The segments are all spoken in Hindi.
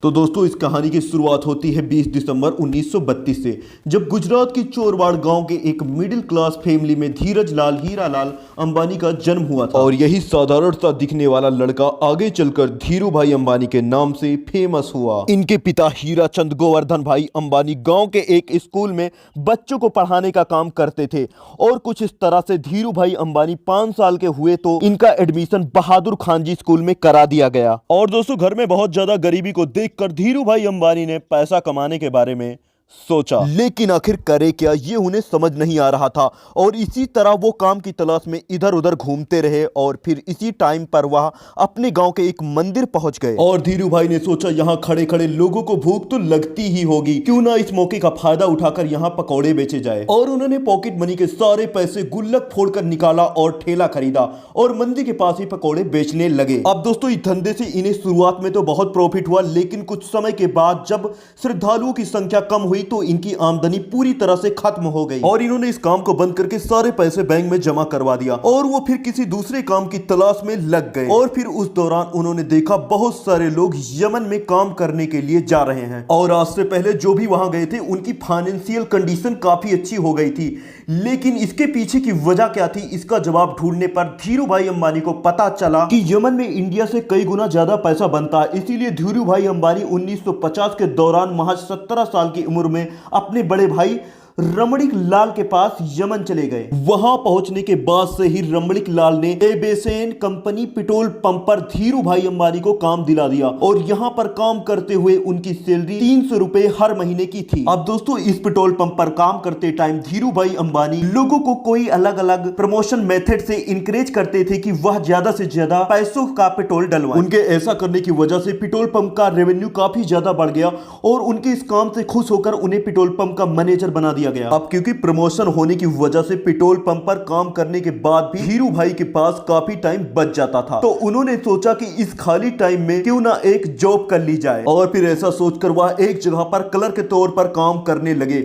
तो दोस्तों इस कहानी की शुरुआत होती है 20 दिसंबर 1932 से, जब गुजरात की चोरवाड़ गांव के एक मिडिल क्लास फैमिली में धीरज लाल हीरालाल अंबानी का जन्म हुआ था। और यही साधारण सा दिखने वाला लड़का आगे चलकर धीरू भाई अंबानी के नाम से फेमस हुआ। इनके पिता हीरा चंद गोवर्धन भाई अंबानी गाँव के एक स्कूल में बच्चों को पढ़ाने का काम करते थे और कुछ इस तरह से धीरू भाई अंबानी 5 साल के हुए तो इनका एडमिशन बहादुर खान जी स्कूल में करा दिया गया। और दोस्तों घर में बहुत ज्यादा गरीबी को देखकर धीरू भाई अंबानी ने पैसा कमाने के बारे में सोचा, लेकिन आखिर करे क्या ये उन्हें समझ नहीं आ रहा था। और इसी तरह वो काम की तलाश में इधर उधर घूमते रहे और फिर इसी टाइम पर वह अपने गांव के एक मंदिर पहुंच गए। और धीरू भाई ने सोचा यहाँ खड़े खड़े लोगों को भूख तो लगती ही होगी, क्यों ना इस मौके का फायदा उठाकर यहाँ पकौड़े बेचे जाए। और उन्होंने पॉकेट मनी के सारे पैसे गुल्लक फोड़कर निकाला और ठेला खरीदा और मंदिर के पास ही पकौड़े बेचने लगे। अब दोस्तों इस धंधे से इन्हें शुरुआत में तो बहुत प्रॉफिट हुआ, लेकिन कुछ समय के बाद जब श्रद्धालुओं की संख्या कम हुई तो इनकी आमदनी पूरी तरह से खत्म हो गई और इन्होंने इस काम को बंद करके सारे पैसे बैंक में जमा करवा दिया और वो फिर किसी दूसरे काम की तलाश में लग गए। और फिर उस दौरान उन्होंने देखा बहुत सारे लोग यमन में काम करने के लिए जा रहे हैं और आज से पहले जो भी वहां गए थे उनकी फाइनेंशियल कंडीशन काफी अच्छी हो गई थी। लेकिन इसके पीछे की वजह क्या थी, इसका जवाब ढूंढने पर धीरू भाई अंबानी को पता चला कि यमन में इंडिया से कई गुना ज्यादा पैसा बनता है। इसीलिए धीरू भाई अंबानी 1950 के दौरान महज 17 साल की उम्र में अपने बड़े भाई रमणीक लाल के पास यमन चले गए। वहां पहुंचने के बाद से ही रमणीक लाल ने एबेसेन कंपनी पेट्रोल पंप पर धीरू भाई अंबानी को काम दिला दिया और यहां पर काम करते हुए उनकी सैलरी 300 रुपए हर महीने की थी। अब दोस्तों इस पेट्रोल पंप पर काम करते टाइम धीरू भाई अंबानी लोगों को कोई अलग अलग प्रमोशन मेथड से इंकरेज करते थे कि वह ज्यादा से ज्यादा पैसों का पेट्रोल डलवाएं। उनके ऐसा करने की वजह से पेट्रोल पंप का रेवेन्यू काफी ज्यादा बढ़ गया और उनके इस काम से खुश होकर उन्हें पेट्रोल पंप का मैनेजर बना दिया गया। अब क्योंकि प्रमोशन होने की वजह से पेट्रोल पंप पर काम करने के बाद भी धीरू भाई के पास काफी टाइम बच जाता था, तो उन्होंने सोचा कि इस खाली टाइम में क्यों ना एक जॉब कर ली जाए। और फिर ऐसा सोचकर वह एक जगह पर क्लर्क के तौर पर काम करने लगे।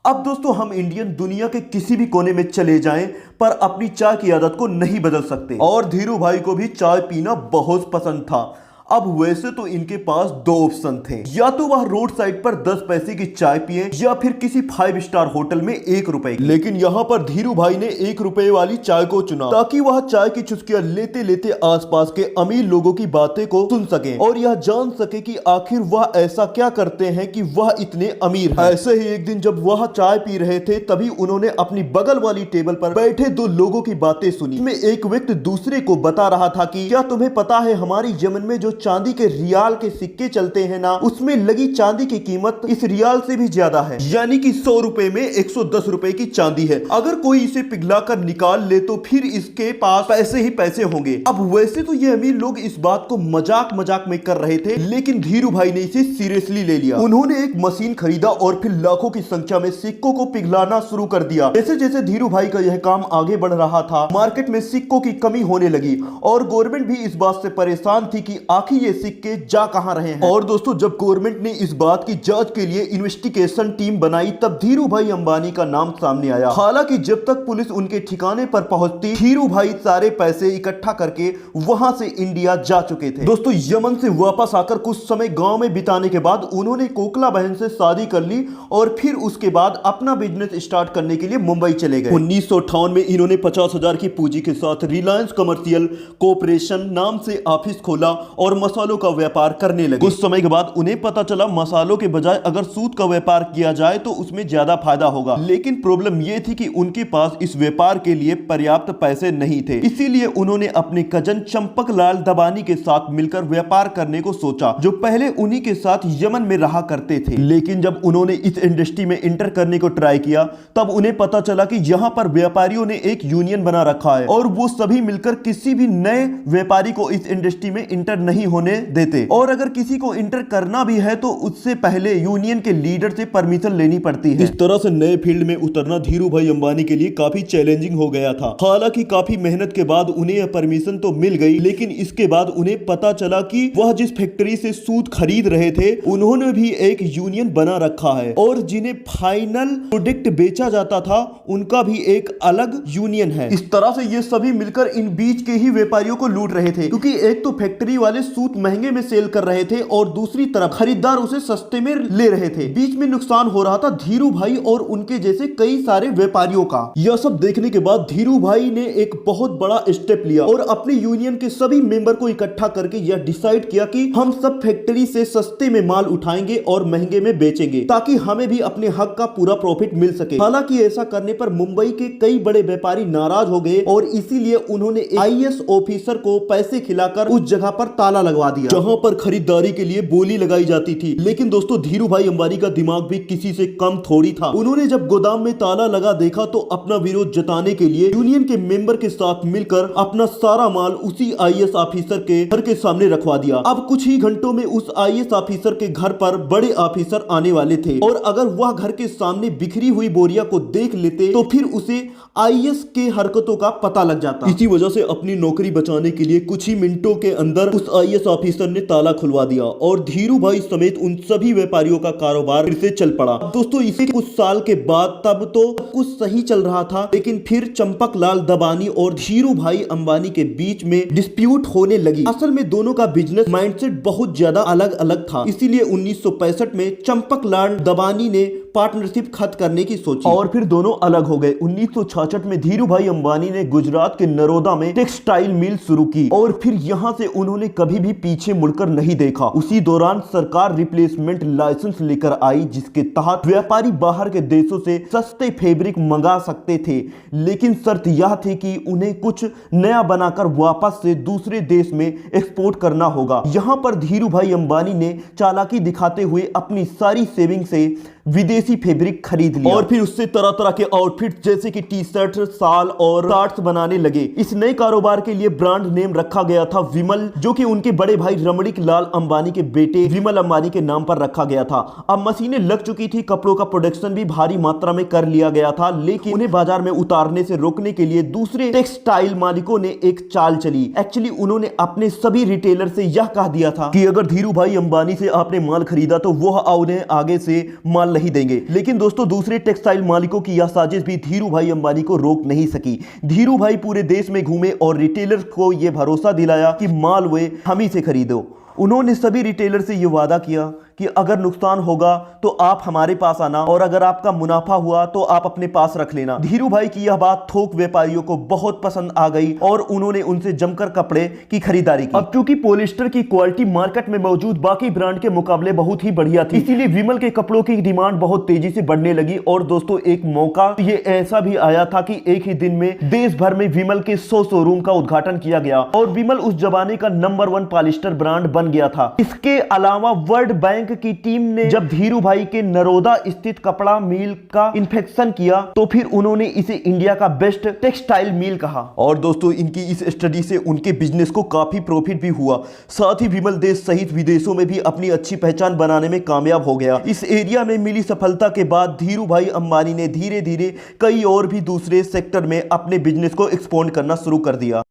अब दोस्तों हम इंडियन दुनिया के किसी भी कोने में चले जाएं पर अपनी चाय की आदत को नहीं बदल सकते और धीरू भाई को भी चाय पीना बहुत पसंद था। अब वैसे तो इनके पास 2 ऑप्शन थे, या तो वह रोड साइड पर 10 पैसे की चाय पिए या फिर किसी 5 स्टार होटल में 1 रुपए की। लेकिन यहाँ पर धीरू भाई ने 1 रुपए वाली चाय को चुना ताकि वह चाय की चुस्कियां लेते लेते आसपास के अमीर लोगों की बातें को सुन सके और यह जान सके कि आखिर वह ऐसा क्या करते हैं कि वह इतने अमीर हैं। ऐसे ही एक दिन जब वह चाय पी रहे थे तभी उन्होंने अपनी बगल वाली टेबल पर बैठे 2 लोगों की बातें सुनी। इसमें एक व्यक्ति दूसरे को बता रहा था कि क्या तुम्हें पता है हमारी यमन में जो चांदी के रियाल के सिक्के चलते हैं ना, उसमें लगी चांदी की कीमत इस रियाल से भी ज्यादा है, यानी कि 100 रुपए में 110 रुपए की चांदी है। अगर कोई इसे पिघलाकर निकाल ले तो फिर इसके पास पैसे ही पैसे होंगे। अब वैसे तो ये अमीर लोग इस बात को मजाक मजाक में कर रहे थे, लेकिन धीरू भाई ने इसे सीरियसली ले लिया। उन्होंने एक मशीन खरीदा और फिर लाखों की संख्या में सिक्कों को पिघलाना शुरू कर दिया। जैसे जैसे धीरू भाई का यह काम आगे बढ़ रहा था, मार्केट में सिक्कों की कमी होने लगी और गवर्नमेंट भी इस बात से परेशान थी कि आखिर ये सिक्के जा कहां रहे हैं। और दोस्तों जब गवर्नमेंट ने इस बात की जांच के लिए इन्वेस्टिगेशन टीम बनाई तब धीरू भाई अंबानी का नाम सामने आया। हालांकि जब तक पुलिस उनके ठिकाने पर पहुंचती धीरू भाई सारे पैसे इकट्ठा करके वहां से इंडिया जा चुके थे। दोस्तों यमन से वापस आकर कुछ समय गांव में बिताने के बाद उन्होंने कोकला बहन से शादी कर ली और फिर उसके बाद अपना बिजनेस स्टार्ट करने के लिए मुंबई चले गए। 1958 में इन्होंने 50,000 की पूंजी के साथ रिलायंस कमर्शियल कॉर्पोरेशन नाम से ऑफिस खोला और मसालों का व्यापार करने लगे। कुछ समय के बाद उन्हें पता चला मसालों के बजाय अगर सूत का व्यापार किया जाए तो उसमें ज्यादा फायदा होगा, लेकिन प्रॉब्लम यह थी कि उनके पास इस व्यापार के लिए पर्याप्त पैसे नहीं थे। इसीलिए उन्होंने अपने कजन चंपक लाल दबानी के साथ मिलकर व्यापार करने को सोचा, जो पहले उन्हीं के साथ यमन में रहा करते थे। लेकिन जब उन्होंने इस इंडस्ट्री में इंटर करने को ट्राई किया तब उन्हें पता चला कि यहाँ पर व्यापारियों ने एक यूनियन बना रखा है और वो सभी मिलकर किसी भी नए व्यापारी को इस इंडस्ट्री में इंटर नहीं होने देते और अगर किसी को इंटर करना भी है तो उससे पहले यूनियन के लीडर से परमिशन लेनी पड़ती है। इस तरह से नए फील्ड में उतरना धीरू भाई अंबानी के लिए काफी चैलेंजिंग हो गया था। हालांकि काफी मेहनत के बाद उन्हें यह परमिशन तो मिल गई, लेकिन इसके बाद उन्हें पता चला कि वह जिस फैक्ट्री से सूत खरीद रहे थे उन्होंने भी एक यूनियन बना रखा है और जिन्हें फाइनल प्रोडक्ट बेचा जाता था उनका भी एक अलग यूनियन है। इस तरह से ये सभी मिलकर इन बीच के ही व्यापारियों को लूट रहे थे, क्योंकि एक तो फैक्ट्री वाले सूट महंगे में सेल कर रहे थे और दूसरी तरफ खरीदार उसे सस्ते में ले रहे थे। बीच में नुकसान हो रहा था धीरू भाई और उनके जैसे कई सारे व्यापारियों का। यह सब देखने के बाद धीरू भाई ने एक बहुत बड़ा स्टेप लिया और अपने यूनियन के सभी मेंबर को इकट्ठा करके यह डिसाइड किया कि हम सब फैक्ट्री से सस्ते में माल उठाएंगे और महंगे में बेचेंगे ताकि हमें भी अपने हक का पूरा प्रॉफिट मिल सके। हालांकि ऐसा करने पर मुंबई के कई बड़े व्यापारी नाराज हो गए और इसीलिए उन्होंने आईएएस ऑफिसर को पैसे खिलाकर उस जगह पर ताला लगवा दिया जहां पर खरीदारी के लिए बोली लगाई जाती थी। लेकिन दोस्तों धीरू भाई अंबानी का दिमाग भी किसी से कम थोड़ी था। उन्होंने जब गोदाम में ताला लगा देखा तो अपना विरोध जताने के लिए यूनियन के मेंबर के साथ मिलकर अपना सारा माल उसी आईएएस ऑफिसर के घर के सामने रखवा दिया। अब कुछ ही घंटों में उस आईएएस ऑफिसर के घर पर बड़े ऑफिसर आने वाले थे और अगर वह घर के सामने बिखरी हुई बोरिया को देख लेते तो फिर उसे आईएएस के हरकतों का पता लग जाता। इसी वजह से अपनी नौकरी बचाने के लिए कुछ ही मिनटों के अंदर उस आईएएस ऑफिसर ने ताला खुलवा दिया और धीरू भाई समेत उन सभी व्यापारियों का कारोबार फिर से चल पड़ा। दोस्तों इसे कुछ साल के बाद तब तो कुछ सही चल रहा था, लेकिन फिर चंपक लाल दबानी और धीरू भाई अंबानी के बीच में डिस्प्यूट होने लगी। असल में दोनों का बिजनेस माइंडसेट बहुत ज्यादा अलग अलग था, इसीलिए 1965 में चंपक लाल दबानी ने पार्टनरशिप खत्म करने की सोची और फिर दोनों अलग हो गए। 1966 में धीरू भाई अंबानी ने गुजरात के नरोदा में टेक्सटाइल मिल शुरू की और फिर यहां से उन्होंने कभी भी पीछे मुड़कर नहीं देखा। उसी दौरान सरकार रिप्लेसमेंट लाइसेंस लेकर आई जिसके तहत व्यापारी बाहर के देशों से सस्ते फैब्रिक मंगा सकते थे, लेकिन शर्त यह थी कि उन्हें कुछ नया बनाकर वापस से दूसरे देश में एक्सपोर्ट करना होगा। यहां पर धीरू भाई अंबानी ने चालाकी दिखाते हुए अपनी सारी सेविंग से विदेशी फैब्रिक खरीद लिया और फिर उससे तरह तरह के आउटफिट जैसे कि टी शर्ट, शाल और शार्ट्स बनाने लगे। इस नए कारोबार के लिए ब्रांड नेम रखा गया था विमल, जो कि उनके बड़े भाई रमणीक लाल अंबानी के बेटे विमल अंबानी के नाम पर रखा गया था। अब मशीनें लग चुकी थी, कपड़ों का प्रोडक्शन भी भारी मात्रा में कर लिया गया था, लेकिन उन्हें बाजार में उतारने से रोकने के लिए दूसरे टेक्सटाइल मालिकों ने एक चाल चली। एक्चुअली उन्होंने अपने सभी रिटेलर से यह कह दिया था कि अगर धीरू भाई अंबानी से आपने माल खरीदा तो वह उन्हें आगे से माल नहीं देंगे। लेकिन दोस्तों दूसरे टेक्सटाइल मालिकों की यह साजिश भी धीरू भाई अंबानी को रोक नहीं सकी। धीरू भाई पूरे देश में घूमे और रिटेलर को यह भरोसा दिलाया कि माल वे हम ही से खरीदो। उन्होंने सभी रिटेलर से यह वादा किया कि अगर नुकसान होगा तो आप हमारे पास आना और अगर आपका मुनाफा हुआ तो आप अपने पास रख लेना। धीरू भाई की यह बात थोक व्यापारियों को बहुत पसंद आ गई और उन्होंने उनसे जमकर कपड़े की खरीदारी की। अब चूंकि पॉलिस्टर की क्वालिटी मार्केट में मौजूद बाकी ब्रांड के मुकाबले बहुत ही बढ़िया थी, इसीलिए विमल के कपड़ों की डिमांड बहुत तेजी से बढ़ने लगी। और दोस्तों एक मौका ये ऐसा भी आया था कि एक ही दिन में देश भर में विमल के 100 शोरूम का उद्घाटन किया गया और विमल उस जमाने का नंबर 1 पॉलिस्टर ब्रांड बन गया था। इसके अलावा वर्ल्ड बैंक की टीम ने जब धीरू भाई के नरोदा स्थित कपड़ा मिल का इंस्पेक्शन किया तो फिर उन्होंने इसे इंडिया का बेस्ट टेक्सटाइल मिल कहा। और दोस्तों इनकी इस स्टडी से उनके बिजनेस को काफी प्रॉफिट भी हुआ। साथ ही विमल देश सहित विदेशों में भी अपनी अच्छी पहचान बनाने में कामयाब हो गया। इस एरिया में मिली सफलता के बाद धीरू भाई अंबानी ने धीरे धीरे कई और भी दूसरे सेक्टर में अपने बिजनेस को एक्सपोर्ट करना शुरू कर दिया।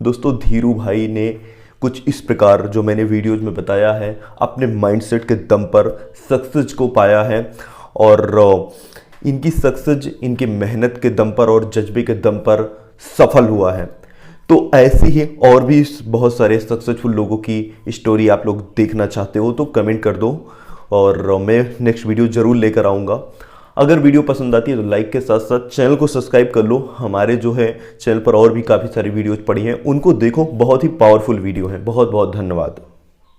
दोस्तों धीरू भाई ने कुछ इस प्रकार जो मैंने वीडियोज में बताया है अपने माइंडसेट के दम पर सक्सेस को पाया है और इनकी सक्सेस इनकी मेहनत के दम पर और जज्बे के दम पर सफल हुआ है। तो ऐसे ही और भी बहुत सारे सक्सेसफुल लोगों की स्टोरी आप लोग देखना चाहते हो तो कमेंट कर दो और मैं नेक्स्ट वीडियो ज़रूर लेकर आऊँगा। अगर वीडियो पसंद आती है तो लाइक के साथ साथ चैनल को सब्सक्राइब कर लो। हमारे जो है चैनल पर और भी काफ़ी सारी वीडियोज़ पड़ी हैं, उनको देखो, बहुत ही पावरफुल वीडियो है। बहुत बहुत धन्यवाद।